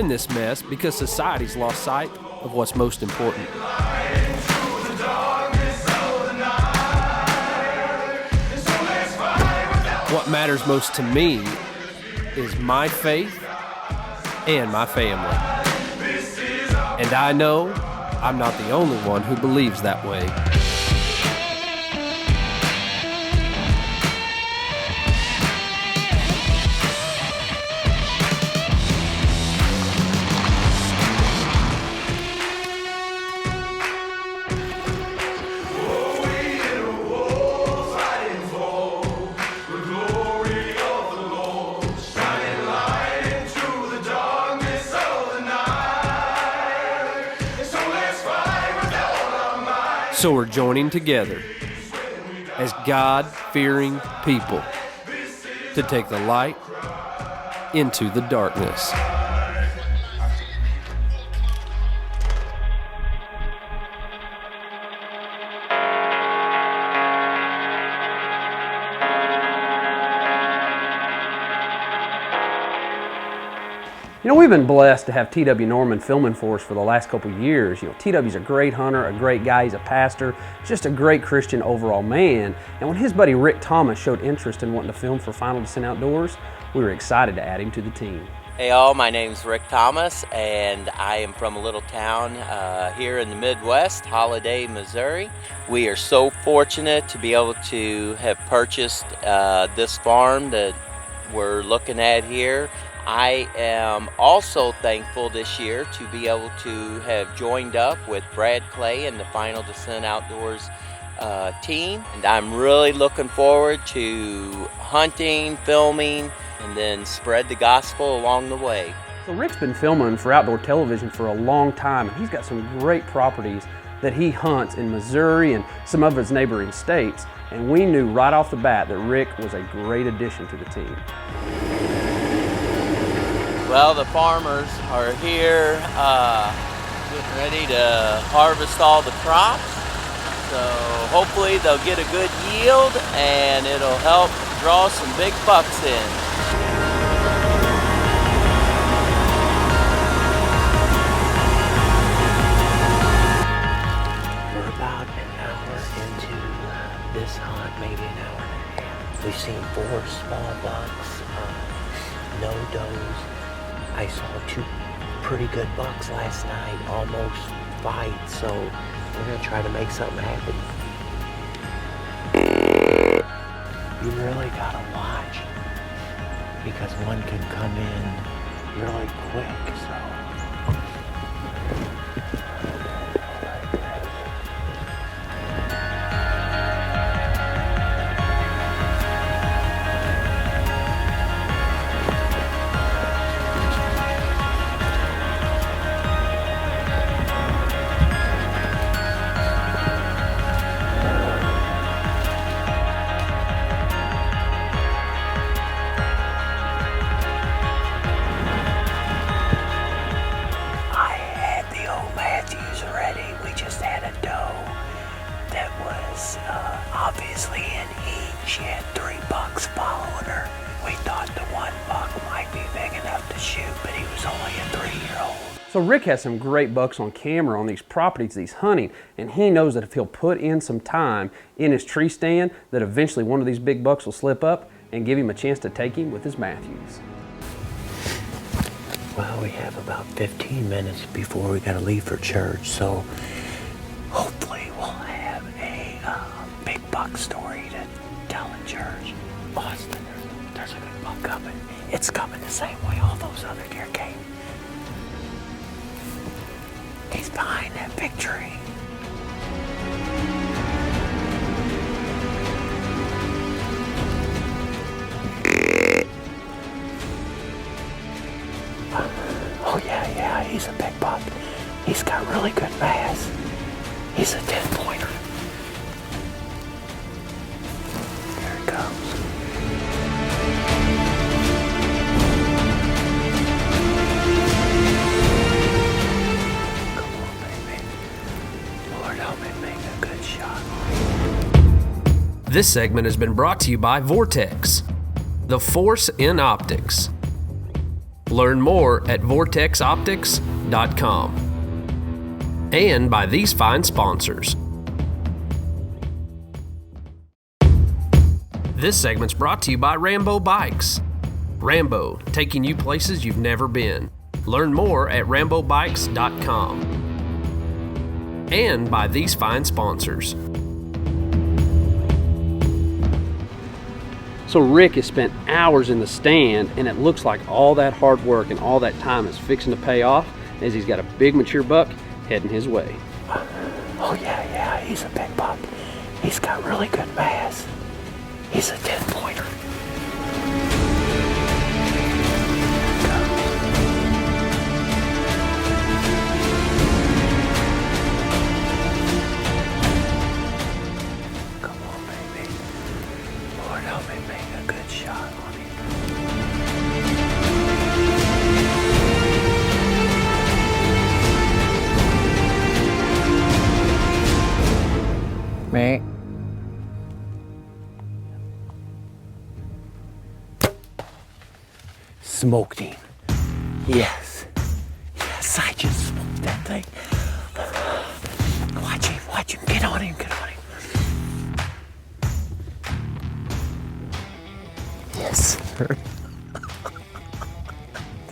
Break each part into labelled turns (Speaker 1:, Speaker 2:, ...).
Speaker 1: in this mess because society's lost sight of what's most important. What matters most to me is my faith and my family. And I know I'm not the only one who believes that way. So we're joining together as God-fearing people to take the light into the darkness.
Speaker 2: You know, we've been blessed to have T.W. Norman filming for us for the last couple of years. You know, T.W.'s a great hunter, a great guy, he's a pastor, just a great Christian overall man. And when his buddy Rick Thomas showed interest in wanting to film for Final Descent Outdoors, we were excited to add him to the team.
Speaker 3: Hey all, my name's Rick Thomas, and I am from a little town here in the Midwest, Holiday, Missouri. We are so fortunate to be able to have purchased this farm that we're looking at here. I am also thankful this year to be able to have joined up with Brad Clay and the Final Descent Outdoors team. And I'm really looking forward to hunting, filming, and then spread the gospel along the way.
Speaker 2: So Rick's been filming for outdoor television for a long time, and he's got some great properties that he hunts in Missouri and some of his neighboring states. And we knew right off the bat that Rick was a great addition to the team.
Speaker 3: Well, the farmers are here getting ready to harvest all the crops. So hopefully they'll get a good yield and it'll help draw some big bucks in.
Speaker 4: We're about an hour into this hunt, maybe an hour and a half. We've seen 4 small bucks, no does. I saw 2 pretty good bucks last night, almost fight, so we're gonna try to make something happen. You really gotta watch, because one can come in really quick, so. Obviously in heat, she had 3 bucks following her. We thought the 1 buck might be big enough to shoot, but he was only a 3-year-old.
Speaker 2: So Rick has some great bucks on camera on these properties that he's hunting, and he knows that if he'll put in some time in his tree stand, that eventually one of these big bucks will slip up and give him a chance to take him with his Matthews.
Speaker 4: Well, we have about 15 minutes before we gotta leave for church, so hopefully we'll have a big buck story to tell in church. Austin, there's a good buck coming. It's coming the same way all those other deer came. He's behind that big tree. Oh yeah, he's a big buck. He's got really good mass. He's a 10-pointer. Here it comes. Come on, baby. Lord, help me make a good shot.
Speaker 1: This segment has been brought to you by Vortex, the force in optics. Learn more at vortexoptics.com. And by these fine sponsors. This segment's brought to you by Rambo Bikes. Rambo, taking you places you've never been. Learn more at rambobikes.com. And by these fine sponsors.
Speaker 2: So Rick has spent hours in the stand, and it looks like all that hard work and all that time is fixing to pay off as he's got a big mature buck heading his way.
Speaker 4: Oh yeah, he's a big buck. He's got really good mass. He's a 10-pointer. Come on, baby. Lord, help me make a good shot on him. Me. Smoked him. Yes. Yes, I just smoked that thing. Watch him. Get on him. Yes, sir.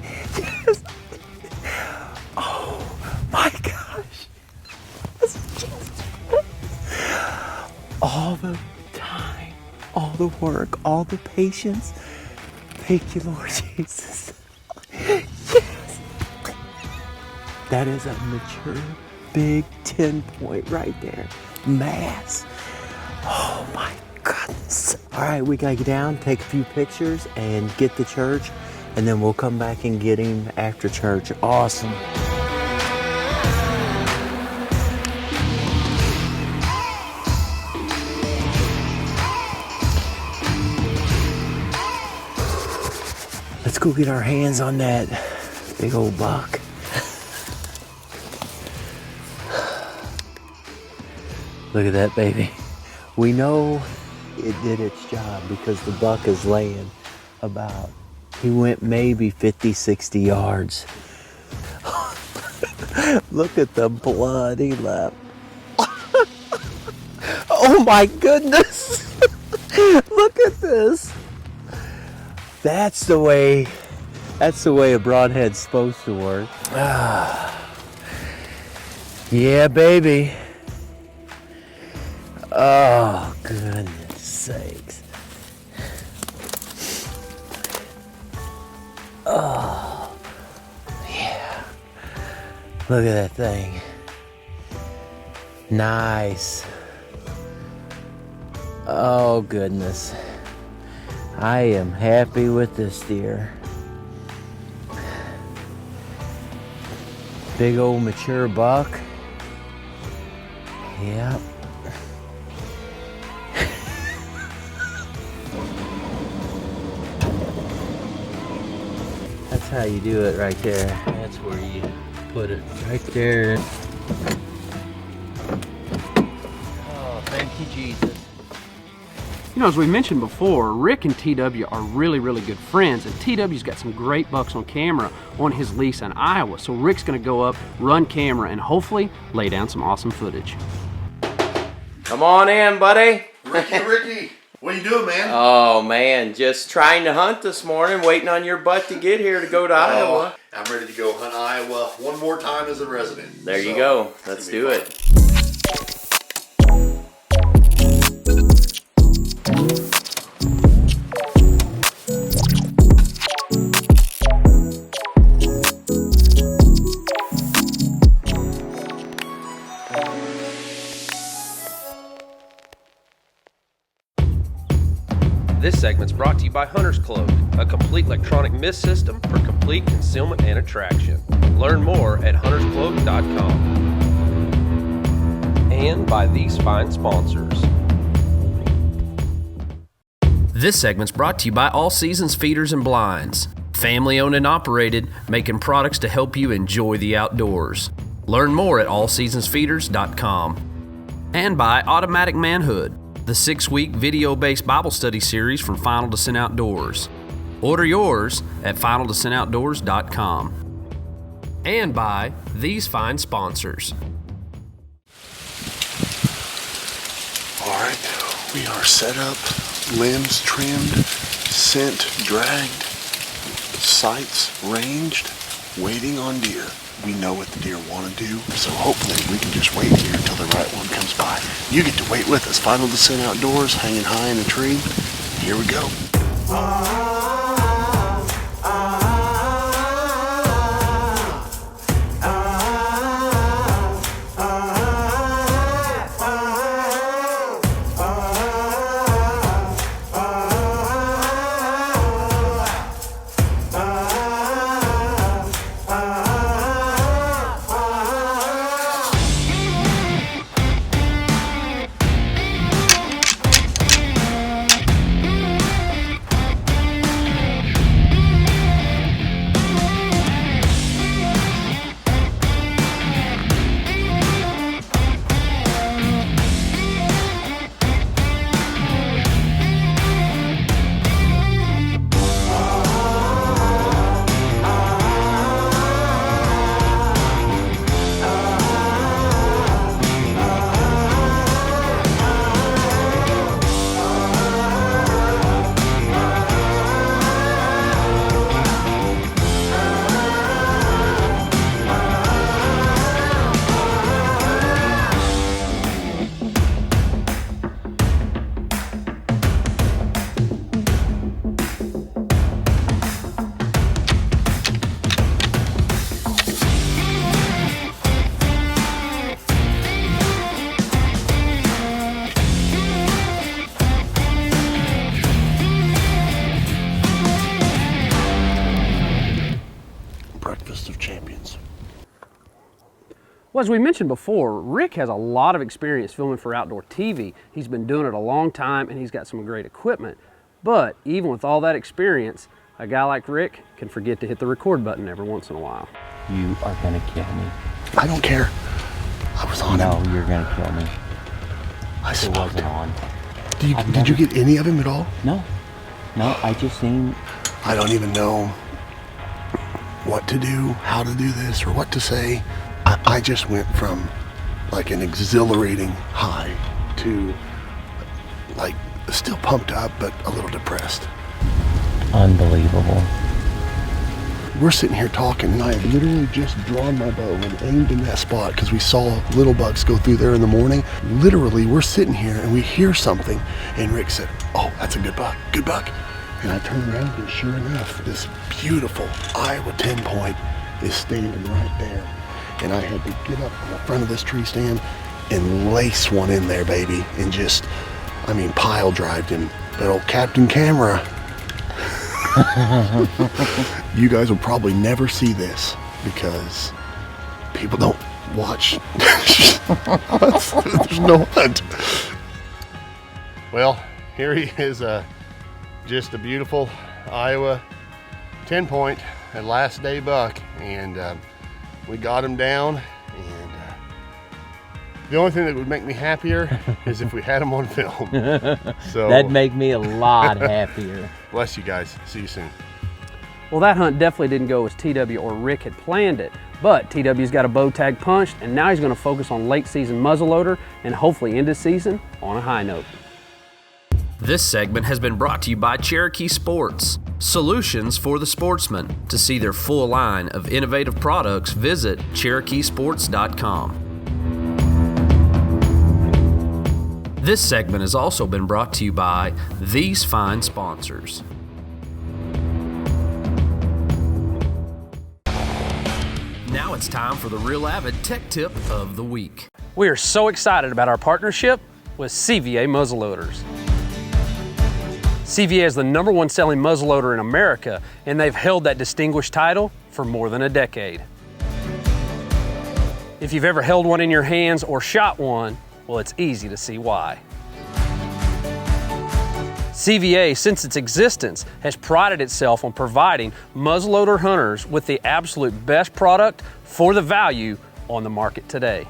Speaker 4: Yes. Oh my gosh. All the time, all the work, all the patience. Thank you, Lord Jesus. Yes. That is a mature, big 10-point right there. Mass. Oh my goodness. All right, we gotta get down, take a few pictures, and get to church, and then we'll come back and get him after church. Awesome. Let's go get our hands on that big old buck. Look at that baby. We know it did its job because the buck is laying about, he went maybe 50, 60 yards. Look at the blood he left. Oh my goodness. Look at this. That's the way a broadhead's supposed to work. Yeah, baby. Oh, goodness sakes. Oh, yeah. Look at that thing. Nice. Oh, goodness. I am happy with this deer. Big old mature buck. Yep. That's how you do it right there. That's where you put it right there. Oh, thank you, Jesus.
Speaker 2: You know, as we mentioned before, Rick and TW are really, really good friends, and TW's got some great bucks on camera on his lease in Iowa. So Rick's gonna go up, run camera, and hopefully lay down some awesome footage.
Speaker 3: Come on in, buddy.
Speaker 5: Ricky, what are you doing, man?
Speaker 3: Oh, man, just trying to hunt this morning, waiting on your butt to get here to go to Iowa.
Speaker 5: I'm ready to go hunt Iowa one more time as a resident.
Speaker 3: There you go. Let's do it.
Speaker 1: This segment's brought to you by Hunter's Cloak, a complete electronic mist system for complete concealment and attraction. Learn more at hunterscloak.com. And by these fine sponsors. This segment's brought to you by All Seasons Feeders and Blinds. Family owned and operated, making products to help you enjoy the outdoors. Learn more at allseasonsfeeders.com. And by Automatic Manhood, the 6-week video-based Bible study series from Final Descent Outdoors. Order yours at finaldescentoutdoors.com. And by these fine sponsors.
Speaker 6: All right, we are set up, limbs trimmed, scent dragged, sights ranged, waiting on deer. We know what the deer want to do, so hopefully we can just wait here until the right one comes by. You get to wait with us. Final Descent Outdoors, hanging high in a tree. Here we go. Breakfast of Champions.
Speaker 2: Well, as we mentioned before, Rick has a lot of experience filming for outdoor TV. He's been doing it a long time and he's got some great equipment. But even with all that experience, a guy like Rick can forget to hit the record button every once in a while.
Speaker 4: You are gonna kill me.
Speaker 6: I don't care. I was on
Speaker 4: No,
Speaker 6: him.
Speaker 4: you're gonna kill me.
Speaker 6: I
Speaker 4: It
Speaker 6: smoked
Speaker 4: wasn't
Speaker 6: him.
Speaker 4: on.
Speaker 6: Did you get any of him at all?
Speaker 4: No, I just seen.
Speaker 6: I don't even know what to do, how to do this, or what to say. I just went from like an exhilarating high to like still pumped up, but a little depressed.
Speaker 4: Unbelievable.
Speaker 6: We're sitting here talking, and I have literally just drawn my bow and aimed in that spot because we saw little bucks go through there in the morning. Literally, we're sitting here and we hear something, and Rick said, "Oh, that's a good buck, good buck." And I turned around, and sure enough, this beautiful Iowa 10-point is standing right there. And I had to get up on the front of this tree stand and lace one in there, baby, and just, pile drived him. But old Captain Camera, you guys will probably never see this because people don't watch. There's no hunt. Well, here he is, just a beautiful Iowa 10-point, a last day buck, and we got him down. And the only thing that would make me happier is if we had him on film. So
Speaker 4: That'd make me a lot happier.
Speaker 6: bless you guys. See you soon.
Speaker 2: Well, that hunt definitely didn't go as TW or Rick had planned it, but TW's got a bow tag punched, and now he's going to focus on late season muzzleloader and hopefully end his season on a high note.
Speaker 1: This segment has been brought to you by Cherokee Sports, solutions for the sportsman. To see their full line of innovative products, visit CherokeeSports.com. This segment has also been brought to you by these fine sponsors. Now it's time for the Real Avid Tech Tip of the Week.
Speaker 2: We are so excited about our partnership with CVA Muzzleloaders. CVA is the #1 selling muzzleloader in America, and they've held that distinguished title for more than a decade. If you've ever held one in your hands or shot one, well, it's easy to see why. CVA, since its existence, has prided itself on providing muzzleloader hunters with the absolute best product for the value on the market today.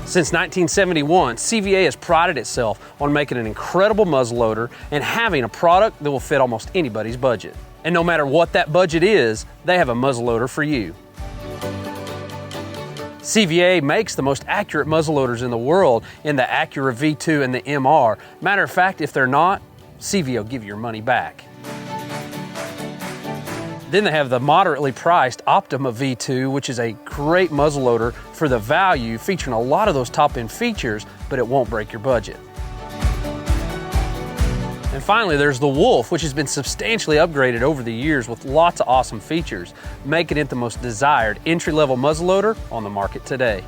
Speaker 2: Since 1971, CVA has prided itself on making an incredible muzzleloader and having a product that will fit almost anybody's budget. And no matter what that budget is, they have a muzzleloader for you. CVA makes the most accurate muzzleloaders in the world in the Acura V2 and the MR. Matter of fact, if they're not, CVA will give you your money back. Then they have the moderately priced Optima V2, which is a great muzzleloader for the value, featuring a lot of those top-end features, but it won't break your budget. And finally, there's the Wolf, which has been substantially upgraded over the years with lots of awesome features, making it the most desired entry-level muzzleloader on the market today.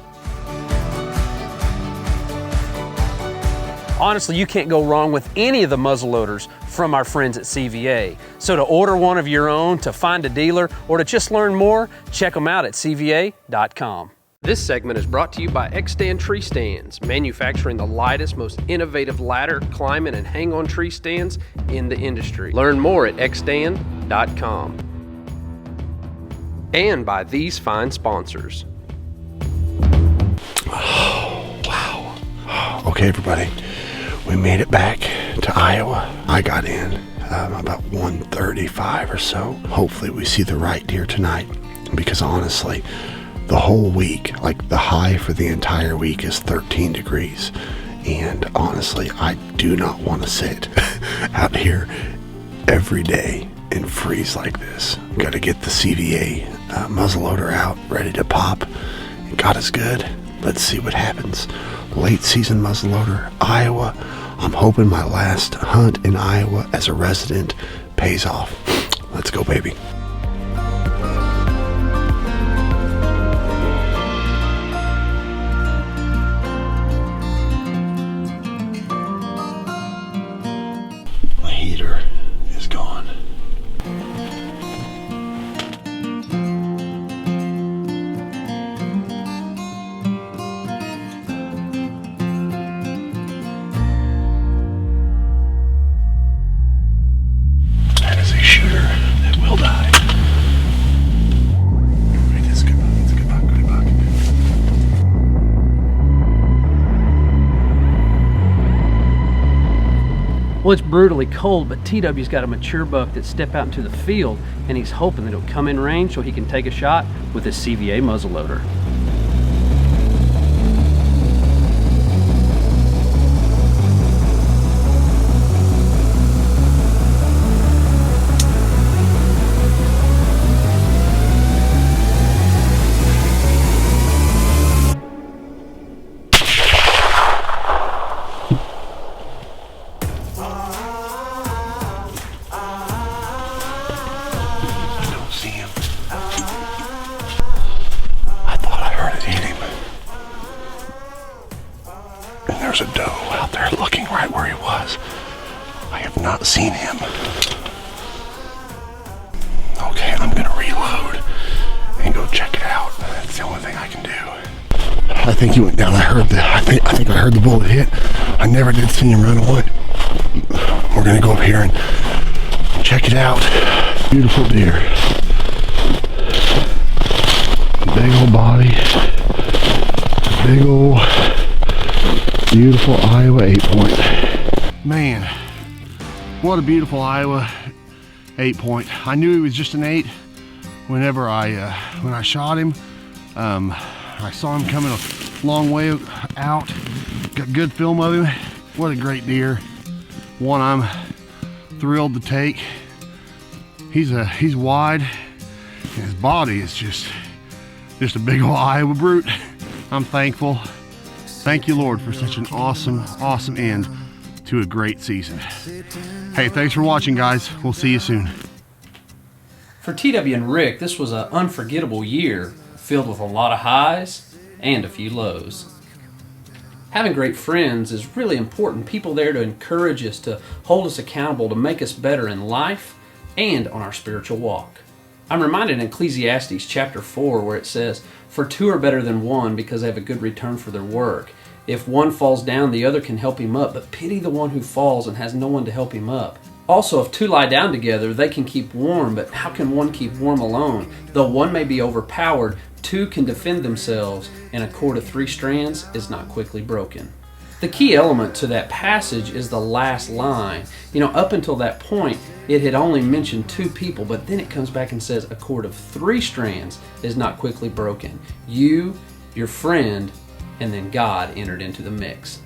Speaker 2: Honestly, you can't go wrong with any of the muzzleloaders from our friends at CVA. So to order one of your own, to find a dealer, or to just learn more, check them out at cva.com. This segment is brought to you by Xstand Tree Stands, manufacturing the lightest, most innovative ladder, climbing, and hang-on tree stands in the industry. Learn more at xstand.com. And by these fine sponsors.
Speaker 6: Oh, wow. Okay, everybody. We made it back to Iowa. I got in about 1:35 or so. Hopefully we see the right deer tonight, because honestly, the whole week, like the high for the entire week is 13 degrees. And honestly, I do not want to sit out here every day and freeze like this. Got to get the CVA muzzleloader out, ready to pop. God is good. Let's see what happens. Late season muzzleloader, Iowa. I'm hoping my last hunt in Iowa as a resident pays off. Let's go, baby. My heater is gone. That is a shooter that will die. It is a good buck. It's a good buck. Good buck.
Speaker 2: Well, it's brutally cold, but TW's got a mature buck that stepped out into the field, and he's hoping that it'll come in range so he can take a shot with his CVA muzzleloader.
Speaker 6: See him. I thought I heard it hit him. And there's a doe out there looking right where he was. I have not seen him. Okay, I'm gonna reload and go check it out. That's the only thing I can do. I think he went down. I think I heard the bullet hit. I never did see him run away. We're gonna go up here and check it out. Beautiful deer. Big old body. Big old beautiful Iowa 8-point. Man, what a beautiful Iowa 8-point. I knew he was just an 8 whenever when I shot him. I saw him coming a long way out. Got good film of him. What a great deer. One I'm thrilled to take. He's wide, and his body is just a big old Iowa brute. I'm thankful. Thank you, Lord, for such an awesome end to a great season. Hey, thanks for watching, guys. We'll see you soon.
Speaker 2: For TW and Rick, this was an unforgettable year filled with a lot of highs and a few lows. Having great friends is really important. People there to encourage us, to hold us accountable, to make us better in life and on our spiritual walk. I'm reminded in Ecclesiastes chapter 4 where it says, "For two are better than one because they have a good return for their work. If one falls down, the other can help him up, but pity the one who falls and has no one to help him up." Also, if two lie down together, they can keep warm, but how can one keep warm alone? Though one may be overpowered, two can defend themselves, and a cord of 3 strands is not quickly broken. The key element to that passage is the last line. Up until that point, it had only mentioned 2 people, but then it comes back and says a cord of 3 strands is not quickly broken. You, your friend, and then God entered into the mix.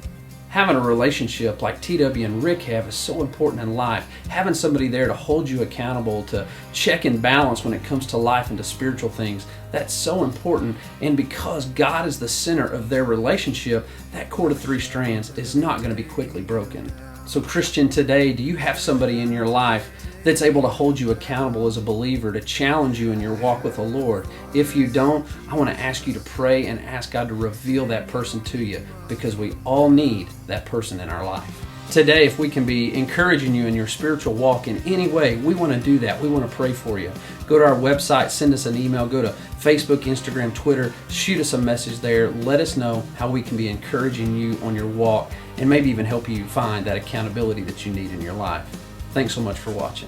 Speaker 2: Having a relationship like TW and Rick have is so important in life. Having somebody there to hold you accountable, to check and balance when it comes to life and to spiritual things, that's so important. And because God is the center of their relationship, that cord of 3 strands is not going to be quickly broken. So Christian, today, do you have somebody in your life that's able to hold you accountable as a believer, to challenge you in your walk with the Lord? If you don't, I want to ask you to pray and ask God to reveal that person to you, because we all need that person in our life. Today, if we can be encouraging you in your spiritual walk in any way, we want to do that. We want to pray for you. Go to our website, send us an email, go to Facebook, Instagram, Twitter, shoot us a message there. Let us know how we can be encouraging you on your walk and maybe even help you find that accountability that you need in your life. Thanks so much for watching.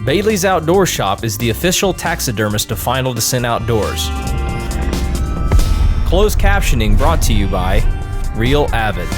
Speaker 7: Bailey's Outdoor Shop is the official taxidermist of Final Descent Outdoors. Closed captioning brought to you by Real Avid.